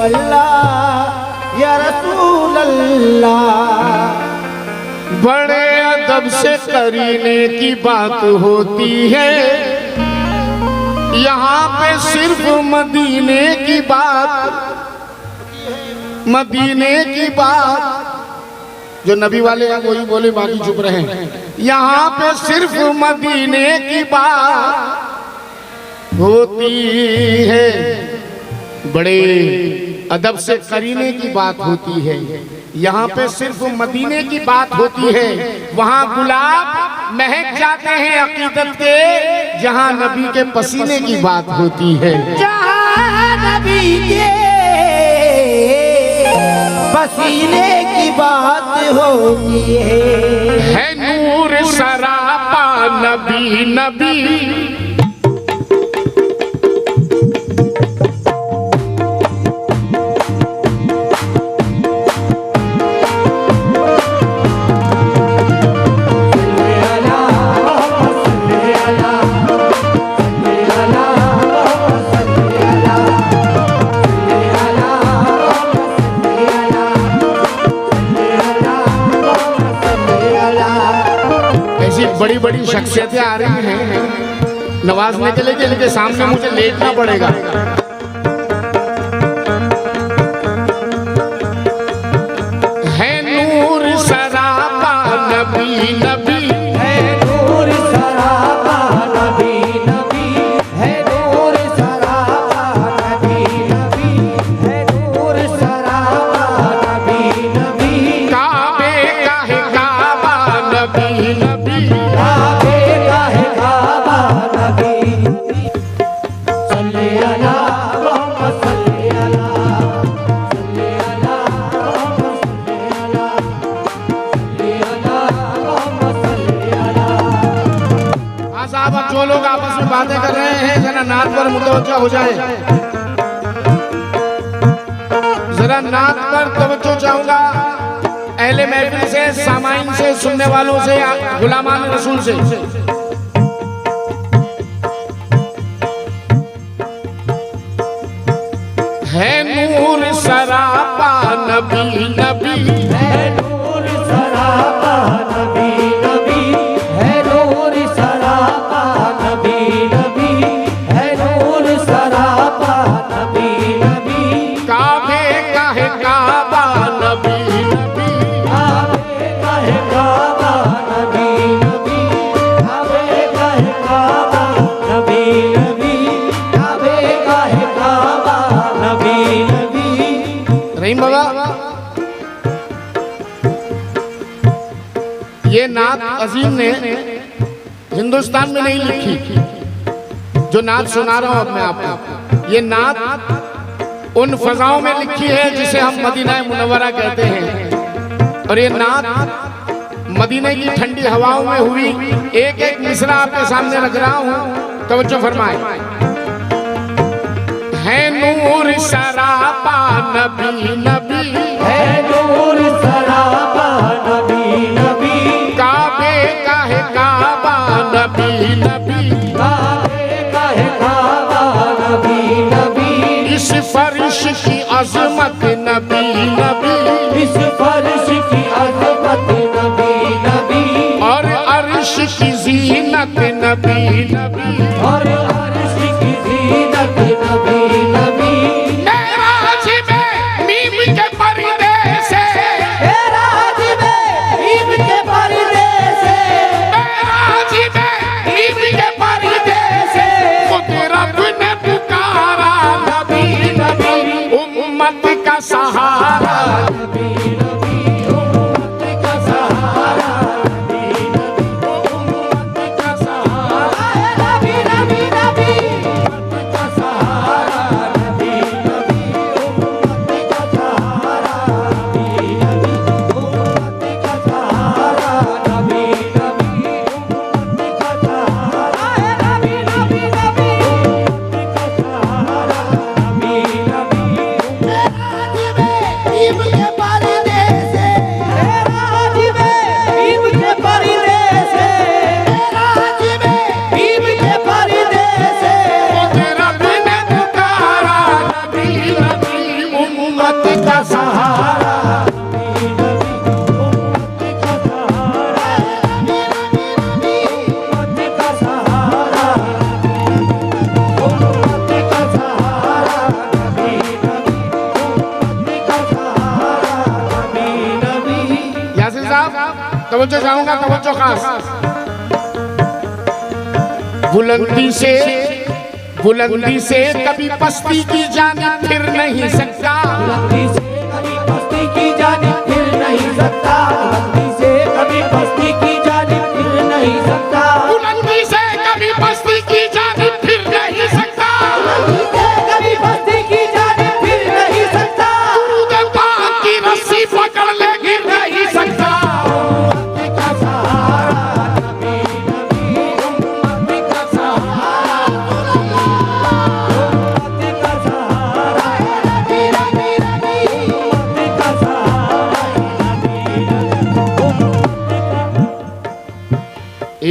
अल्लाह या रसूल अल्लाह। बड़े अदब से करीने की बात होती है, यहाँ पे सिर्फ मदीने की बात, मदीने की बात। जो नबी वाले हैं वही बोले, बाकी चुप रहे। यहाँ पे सिर्फ मदीने की बात होती है, बड़े अदब से करीने की बात होती है। यहाँ पे सिर्फ मदीने की बात होती है, वहाँ गुलाब महक जाते हैं अकीदत के, जहाँ नबी के पसीने की बात होती है। जहाँ नबी के पसीने की बात होती है नूर सरापा नबी नबी। बड़ी बड़ी शख्सियतें आ रही हैं नवाजने के लिए, इनके सामने मुझे लेटना पड़ेगा। है नूर सरापा नबी नबी, है नूर सरापा नबी नबी, है नूर सरापा नबी नबी, है नूर सरापा नबी नबी। काबे का है काबा नबी नबी, जो लोग आपस में बातें कर रहे हैं जरा नात पर मुतवज्जो हो जाए, जरा नात पर तवज्जो चाहूंगा। अहले महफिल से, सामाइन से, सुनने वालों से, गुलामान रसूल से। है नूर सरापा नबी नबी, है नूर सरापा नबी नबी, है नूर सरापा नबी नबी, है नूर सरापा नबी नबी। काबे का है काबा नबी नबी, काबे का है काबा नबी नबी, काबे का है काबा नबी नबी, काबे का है काबा नबी नबी। रहीम बाबा, ये नात अजीम ने हिंदुस्तान में नहीं लिखी, जो नात सुना रहा हूं अब मैं आपको। ये नात उन फजाओं में लिखी है जिसे हम मदीना मुनव्वरा कहते हैं, और ये नात मदीने की ठंडी हवाओं में हुई। एक एक मिसरा आपके सामने रख रहा हूं, तवज्जो फरमाए। है नूर सरापा नबी नबी, है नूर सरापा नबी नबी, काबे का है काबा नबी नबी, काबे का है काबा नबी नबी। इस फर्श की अजमत नबी नबी, इस फर्श की अजमत नबी नबी, और अर्श की जीनत नबी नबी, और अर्श की जीनत नबी नबी। मेराज में मीम के पर्दे से, मेराज में मीम के पर्दे से, मेराज में मीम के पर्दे से कुदरत ने पुकारा नबी नबी, उम्मत का सहारा तवज्जो चाहूंगा, तवज्जो खास। बुलंदी से कभी पस्ती की जानिब फिर नहीं सकता, बुलंदी से कभी पस्ती की जानिब फिर नहीं सकता, बुलंदी से कभी पस्ती की जानिब फिर नहीं सकता, बुलंदी से कभी पस्ती की जानिब फिर नहीं सकता, बुलंदी से कभी पस्ती की जानिब फिर नहीं सकता, दुरूद पाक की रस्सी पकड़ ले गिर नहीं सकता। उम्मत का सहारा नबी नबी, उम्मत का सहारा उम्मत का सहारा नबी नबी नबी, उम्मत का सहारा नबी नबी।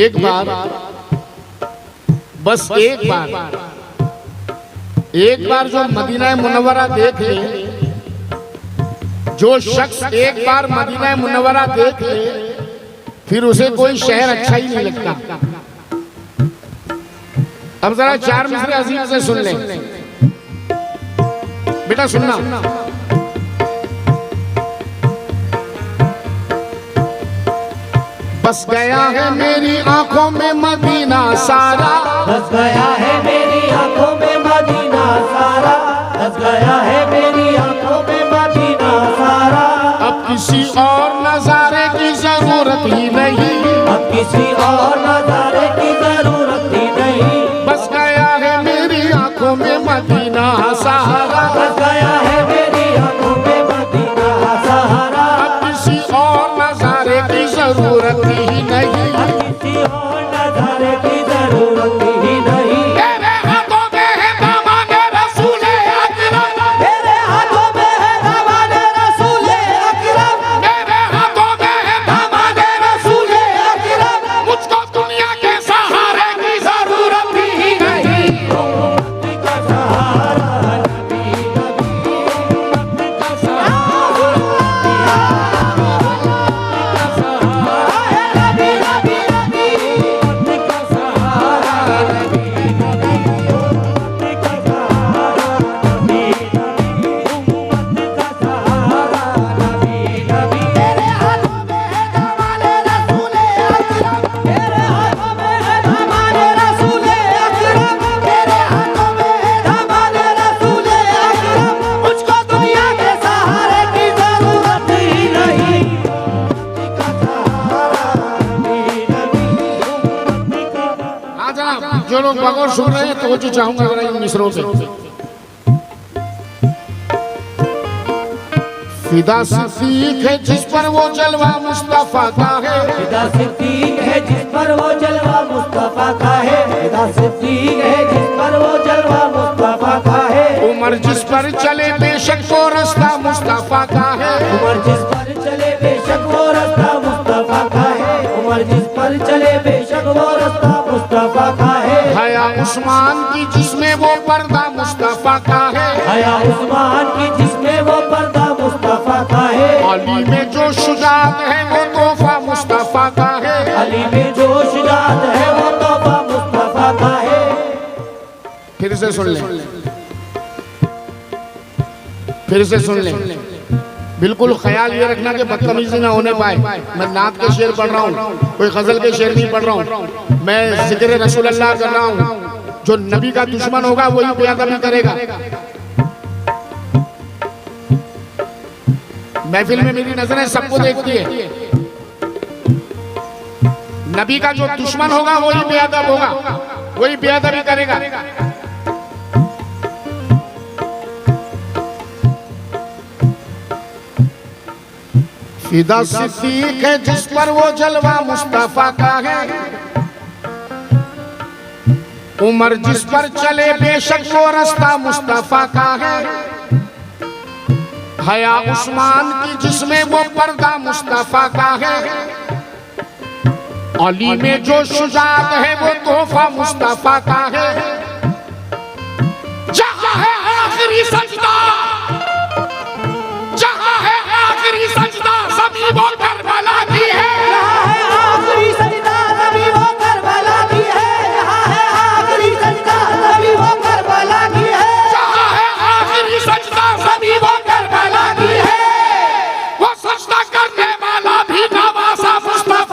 एक बार, बस एक बार जो मदीना मुनव्वरा देख ले, जो शख्स एक बार मदीना मुनव्वरा देख ले, फिर उसे कोई शहर अच्छा ही नहीं लगता। अब जरा चार मिसरे अजीम से सुन ले बेटा, सुनना। बस गया है मेरी आंखों में मदीना सारा, बस गया है मेरी आंखों में मदीना सारा, बस गया है मेरी आंखों में मदीना सारा, अब किसी और नजारे की जरूरत ही नहीं, अब किसी और नजारे की जरूरत ही नहीं, बस गया है मेरी आंखों में मदीना सारा, बस गया है मेरी आंखों में मदीना सहारा, अब किसी और नजारे की जरूरत ही नहीं, अब किसी और नजारे की जरूरत ही नहीं, तेरे हाथों में है दामाने रसूले अकरम, मेरे हाथों में है दामाने रसूले अकरम, मेरे हाथों में है दामाने रसूले अकरम, मुझको दुनिया के सहारे की जरूरत ही नहीं। उम्मत का सहारा नबी नबी, उम्मत का सहारा नबी नबी नबी, उम्मत का सहारा नबी नबी, उम्मत का सहारा नबी नबी, उम्मत का सहारा नबी नबी। मेरे हाथों में है दामाने रसूले अकरम, मेरे हाथों में है दामाने रसूले अकरम, मेरे हाथों में है दामाने रसूले अकरम, मुझको दुनिया के सहारे की जरूरत ही नहीं, उम्मत का सहारा नबी नबी, उम्मत का। हाँ जनाब, जो लोग बगौर सुन रहे हैं तो वो जो चाहूंगा जरा इन मिसरों से। फिदा सिद्दीक है जिस पर वो जलवा मुस्तफा का है, फिदा सिद्दीक है जिस पर वो जलवा मुस्तफा का है, फिदा सिद्दीक है जिस पर वो जलवा मुस्तफा का है, उमर जिस पर चले बेशक वो रास्ता मुस्तफा का है, उमर जिस पर चले बेशक वो रास्ता मुस्तफा का है, उमर जिस पर चले बेशक वो रास्ता मुस्तफा का है, हया उस्मान की जिसमें वो पर्दा मुस्तफा का है, हया उस्मान की जिसमें वो पर्दा मुस्तफा का है, अली में जो शुजात है वो तोहफा मुस्तफा का है, अली में जो शुजात है वो तोहफा मुस्तफा का है। फिर से सुन ले, फिर से सुन ले, बिल्कुल ख्याल ये रखना कि बदतमीजी ना होने पाए। मैं नात के शेर पढ़ रहा हूँ, कोई गजल के शेर नहीं पढ़ रहा हूँ, मैं जिक्र रसूल अल्लाह कर रहा हूँ। जो नबी का दुश्मन होगा वही बेअदबी करेगा। महफिल में मेरी नजरें सबको देखती है, नबी का जो दुश्मन होगा वही बेअदब होगा, वही बेअदबी करेगा। फिदा सिद्दीक है जिस पर वो जलवा मुस्तफा का है, उमर जिस पर चले बेशक वो रास्ता मुस्तफा का है, हया उस्मान की जिसमें वो पर्दा मुस्तफा का है, अली में जो शुजात है वो तोहफा मुस्तफा का है, जहां है आखिरी सजदा, जहां है आखिरी सजदा सभी वो करबला की है, यहाँ है आखिरी सजदा नबी वो करबला की है, यहाँ है आखिरी सजदा नबी वो करबला की है, जहां है आखिरी सजदा सभी वो करबला की है, वो सजदा करने वाला भी नवासा मुस्तफा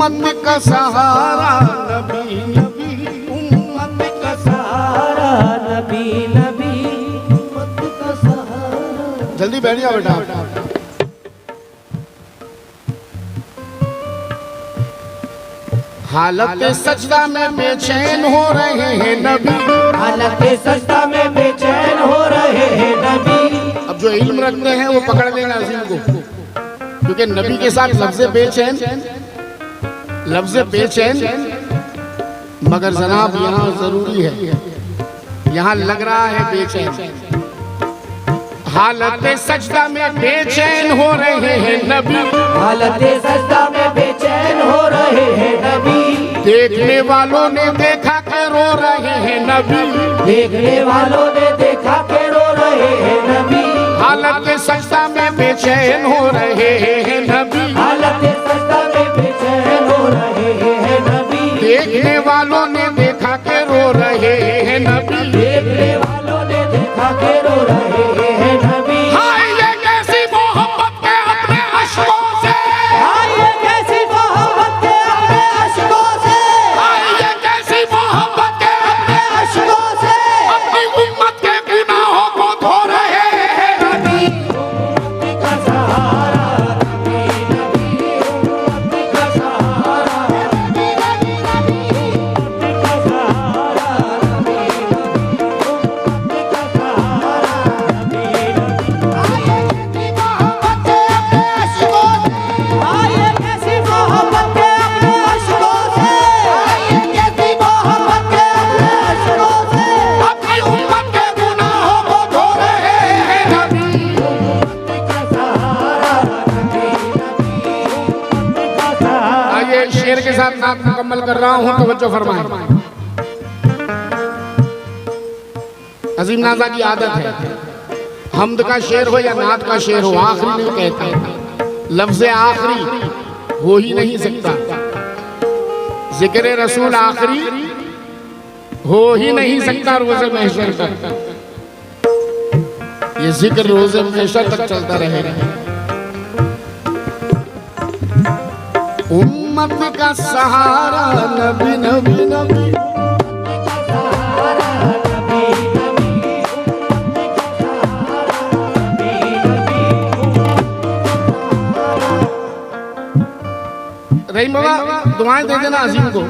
उम्मत का सहारा नबी नबी, उम्मत का सहारा नबी नबी, उम्मत का सहारा। जल्दी बैठ जाओ बेटा। हालत सजदा में बेचैन हो रहे हैं नबी, हालत सजदा में बेचैन हो रहे हैं नबी। अब जो इल्म रखते हैं वो पकड़ लेना अजीम को, क्योंकि नबी के साथ लफ्ज़ बेचैन, लफ्ज़ बेचैन, मगर जनाब यहाँ जरूरी है, यहाँ लग रहा है बेचैन। हालत सजदा में बेचैन हो रहे हैं नबी, हालत सजदा में बेचैन हो रहे हैं नबी। देखने वालों ने देखा के रो रहे हैं नबी, देखने वालों ने देखा के रो रहे हैं नबी। हालत सजदा में बेचैन हो रहे हैं नबी, हालत सजदा में बेचैन हो रहे हैं नबी। देखने वालों ने देखा के रो रहे हैं नबी, देखने वालों ने देखा के रो रहे हैं नबी। हाय ये कैसी मोहब्बत के अपने अश्कों से, हाय ये कैसी मोहब्बत के अपने अश्कों से, हाय ये कैसी मोहब्बत के अपने अश्कों से अपनी उम्मत के गुनाहों को धो रहे हैं नबी। उम्मत का सहारा नबी नबी, उम्मत का सहारा नबी नबी नबी, उम्मत का सहारा नबी नबी, उम्मत का सहारा नबी नबी। आइए कैसी मोहब्बत के अपने अश्कों से, आइए कैसी मोहब्बत के अपने अश्कों से अपनी उम्मत के गुनाहों को धो रहे हैं नबी। उम्मत का सहारा नबी नबी, उम्मत का सहारा। आइए शेर के साथ नात मुकम्मल कर रहा हूँ, तवज्जो फरमाएं। अजीम नाजा की आदत है, हमद का शेर हो या नात का शेर हो, आखिरी नहीं कहता, लफ्ज़ आखिरी हो ही नहीं सकता, जिक्र रसूल आखिरी हो ही नहीं सकता रोज़े महशर तक। ये जिक्र रोज़े महशर तक चलता रहेगा। उम्मत का सहारा नबी नबी नबी, रहीम बाबा दुआएं दे देना अजीम को।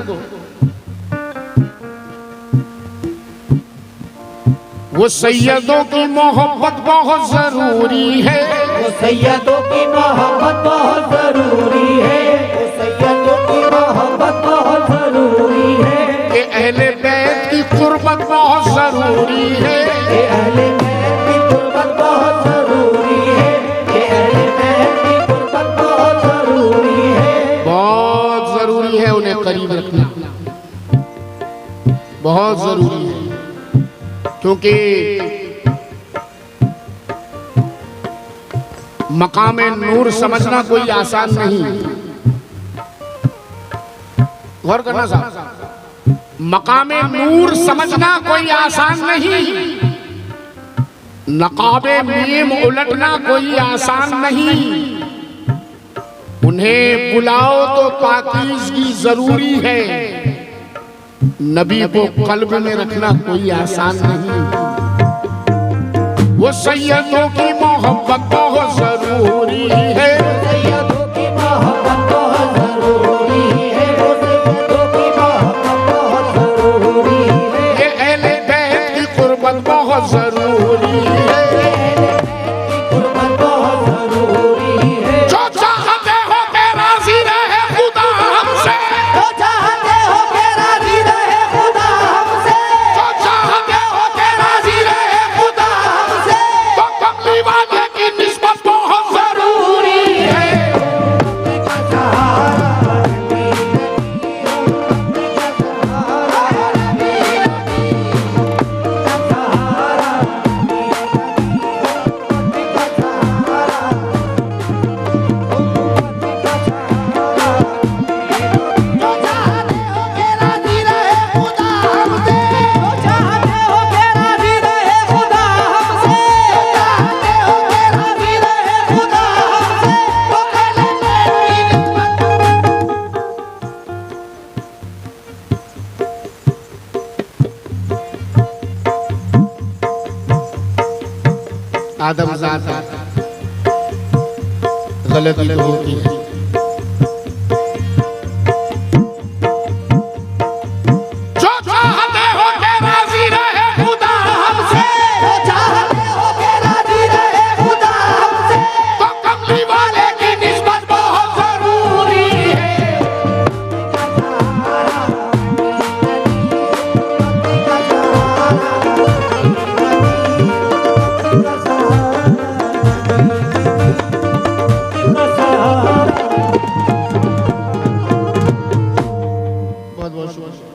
वो सैयदों की मोहब्बत बहुत जरूरी है, वो सैयदों की मोहब्बत बहुत जरूरी है, वो सैयदों की मोहब्बत बहुत जरूरी है। कि अहले बैत की कुर्बत बहुत जरूरी है, कि अहले बैत की कुर्बत बहुत जरूरी है, कि अहले बैत की कुर्बत बहुत जरूरी है। बहुत जरूरी है उन्हें करीब रखना, बहुत जरूरी है, क्योंकि मकामे नूर समझना कोई आसान नहीं। गौर करना साहब, मकामे नूर समझना कोई आसान नहीं, नकाबे मीम उलटना कोई आसान नहीं। उन्हें बुलाओ तो पाकीज़गी जरूरी है, नबी को कल्ब में रखना कोई आसान नहीं। वो सैयदों की मोहब्बत बहुत जरूरी है, सैयदों की मोहब्बत बहुत जरूरी है, वो सैयदों की मोहब्बत बहुत जरूरी है। ये अहले बैत की कुर्बत बहुत जरूरी है, कुर्बत बहुत जरूरी है। जो चाहते हो के राजी रहे खुदा हमसे, जो चाहते हो के राजी रहे खुदा हमसे, जो चाहते हो के राजी रहे खुदा हमसे तो कमली वाले की निस्बत बहुत जरूरी आदमजात है, गलती तो होती है। जो चाहते हो के राजी रहे खुदा हमसे, जो चाहते हो के राजी रहे खुदा हमसे, तो कमली वाले की निस्बत बहुत जरूरी है। बहुत बहुत शुक्रिया।